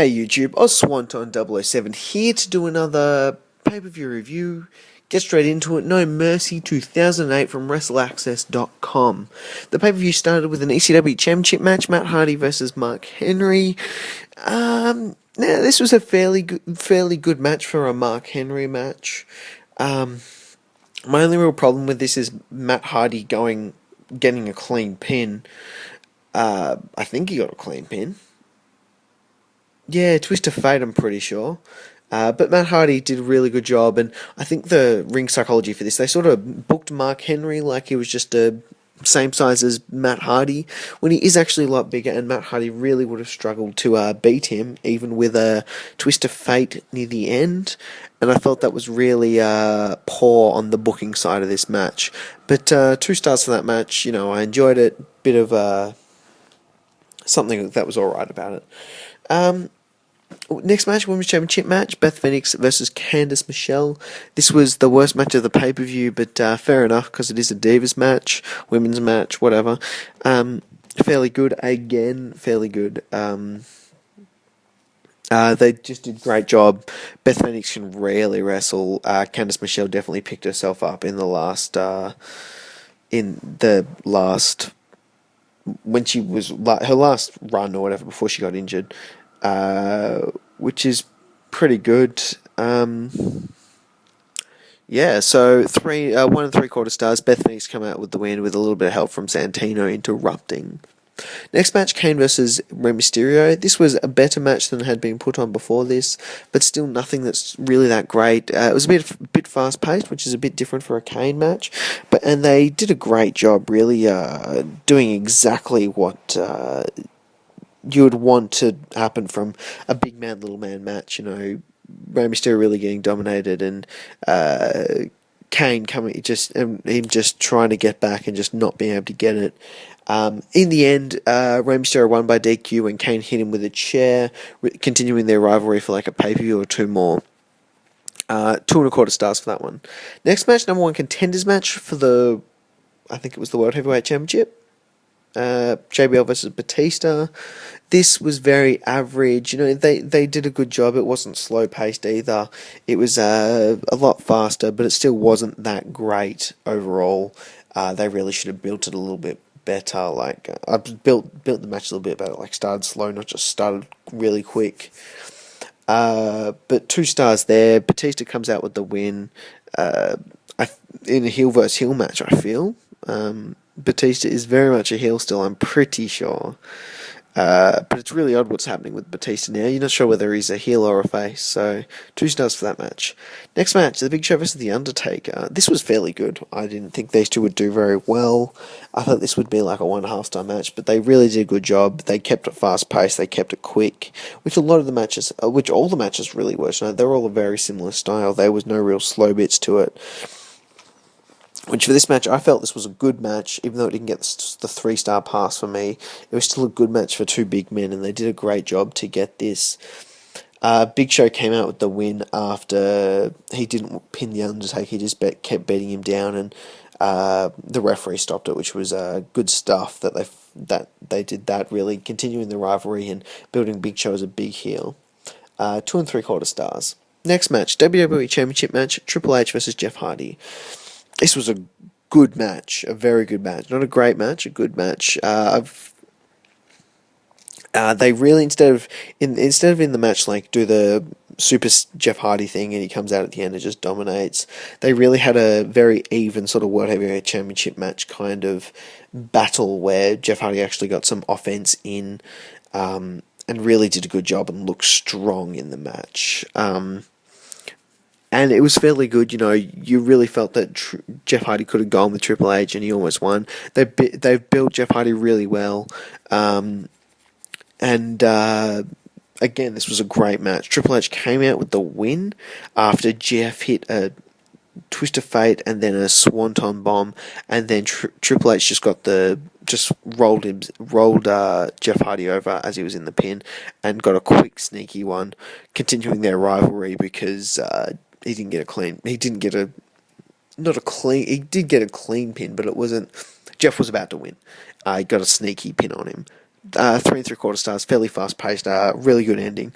Hey YouTube, OzSwanton007 here to do another pay-per-view review. Get straight into it. No Mercy 2008 from WrestleAccess.com. The pay-per-view started with an ECW Championship match, Matt Hardy versus Mark Henry. Now this was a fairly good match for a Mark Henry match. My only real problem with this is Matt Hardy getting a clean pin. I think he got a clean pin. Yeah, Twist of Fate, I'm pretty sure. But Matt Hardy did a really good job, and I think the ring psychology for this, they sort of booked Mark Henry like he was just a same size as Matt Hardy, when he is actually a lot bigger, and Matt Hardy really would have struggled to beat him, even with a Twist of Fate near the end, and I thought that was really poor on the booking side of this match. But 2 stars for that match, I enjoyed it, bit of something that was alright about it. Next match, Women's Championship Match, Beth Phoenix versus Candice Michelle. This was the worst match of the pay-per-view, but fair enough, because it is a Divas match, women's match, whatever. Fairly good, again, fairly good. They just did a great job. Beth Phoenix can rarely wrestle. Candice Michelle definitely picked herself up in the last, when she was, her last run or whatever, before she got injured. Which is pretty good. Yeah, so 1 3/4 stars. Beth Phoenix come out with the win with a little bit of help from Santino interrupting. Next match, Kane versus Rey Mysterio. This was a better match than had been put on before this, but still nothing that's really that great. It was a bit fast paced, which is a bit different for a Kane match, and they did a great job, really doing exactly what you would want to happen from a big man, little man match. Rey Mysterio really getting dominated, and Kane him just trying to get back and just not being able to get it. In the end, Rey Mysterio won by DQ when Kane hit him with a chair, continuing their rivalry for like a pay-per-view or 2 more. 2 1/4 stars for that one. Next match, number 1 contenders match for I think it was the World Heavyweight Championship. JBL versus Batista. This was very average. They did a good job. It wasn't slow paced either. It was a lot faster, but it still wasn't that great overall. They really should have built it a little bit better. Like I built the match a little bit better. Like started slow, not just started really quick. But 2 stars there. Batista comes out with the win. In a heel versus heel match, I feel. Batista is very much a heel still, I'm pretty sure. But it's really odd what's happening with Batista now. You're not sure whether he's a heel or a face, so 2 stars for that match. Next match, The Big Show versus The Undertaker. This was fairly good. I didn't think these two would do very well. I thought this would be like a 1.5 star match, but they really did a good job. They kept it fast paced, they kept it quick, which all the matches really were. They're all a very similar style. There was no real slow bits to it. Which for this match, I felt this was a good match, even though it didn't get the 3-star pass for me. It was still a good match for 2 big men, and they did a great job to get this. Big Show came out with the win after he didn't pin The Undertaker, he just kept beating him down, and the referee stopped it, which was good stuff that they did that, really continuing the rivalry and building Big Show as a big heel. 2 3/4 stars. Next match, WWE Championship Match, Triple H versus Jeff Hardy. This was a good match, a very good match. Not a great match, a good match. They really, instead of in the match, like, do the super Jeff Hardy thing and he comes out at the end and just dominates, they really had a very even sort of World Heavyweight Championship match kind of battle where Jeff Hardy actually got some offense in, and really did a good job and looked strong in the match. And it was fairly good. You really felt that Jeff Hardy could have gone with Triple H, and he almost won. They've built Jeff Hardy really well. Again, this was a great match. Triple H came out with the win after Jeff hit a Twist of Fate and then a Swanton Bomb, and then Triple H just rolled Jeff Hardy over as he was in the pin, and got a quick sneaky one, continuing their rivalry because he didn't get a clean. He did get a clean pin, but it wasn't. Jeff was about to win. He got a sneaky pin on him. 3 3/4 stars, fairly fast paced, really good ending.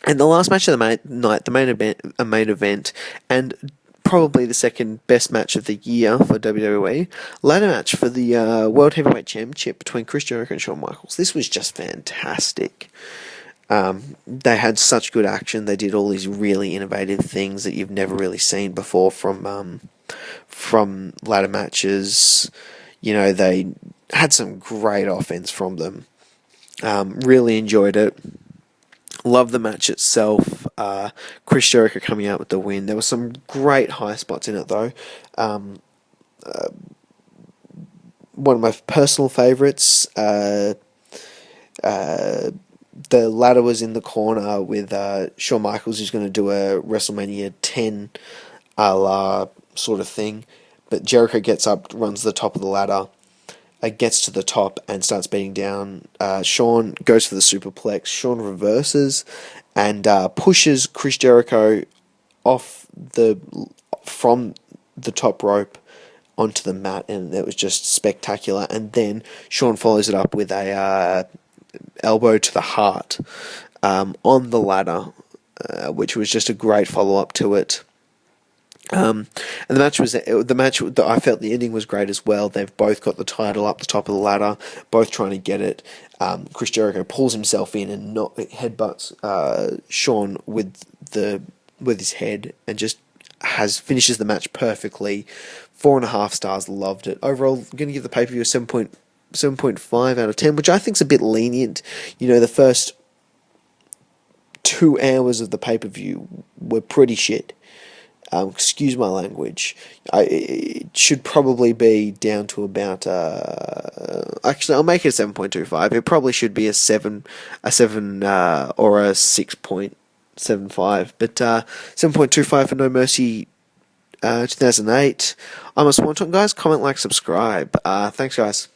And the last match of the night, the main event, and probably the second best match of the year for WWE, ladder match for the World Heavyweight Championship between Chris Jericho and Shawn Michaels. This was just fantastic. They had such good action. They did all these really innovative things that you've never really seen before from ladder matches. You know, they had some great offense from them. Really enjoyed it. Love the match itself. Chris Jericho coming out with the win. There were some great high spots in it, though. One of my personal favourites, the ladder was in the corner with Shawn Michaels, who's going to do a WrestleMania 10 a la sort of thing. But Jericho gets up, runs to the top of the ladder, gets to the top and starts beating down. Shawn goes for the superplex. Shawn reverses and pushes Chris Jericho from the top rope onto the mat, and it was just spectacular. And then Shawn follows it up with a elbow to the heart on the ladder, which was just a great follow up to it. And the match I felt the ending was great as well. They've both got the title up the top of the ladder, both trying to get it. Chris Jericho pulls himself in and headbutts Shawn with his head, and just finishes the match perfectly. 4.5 stars, loved it. Overall, I'm going to give the pay-per-view a 7.5 out of 10, which I think is a bit lenient. You know, the first 2 hours of the pay-per-view were pretty shit. Excuse my language. It should probably be down to about. Actually, I'll make it a 7.25. It probably should be a 7, or a 6.75. But 7.25 for No Mercy 2008. I'm a Swanton, guys. Comment, like, subscribe. Thanks, guys.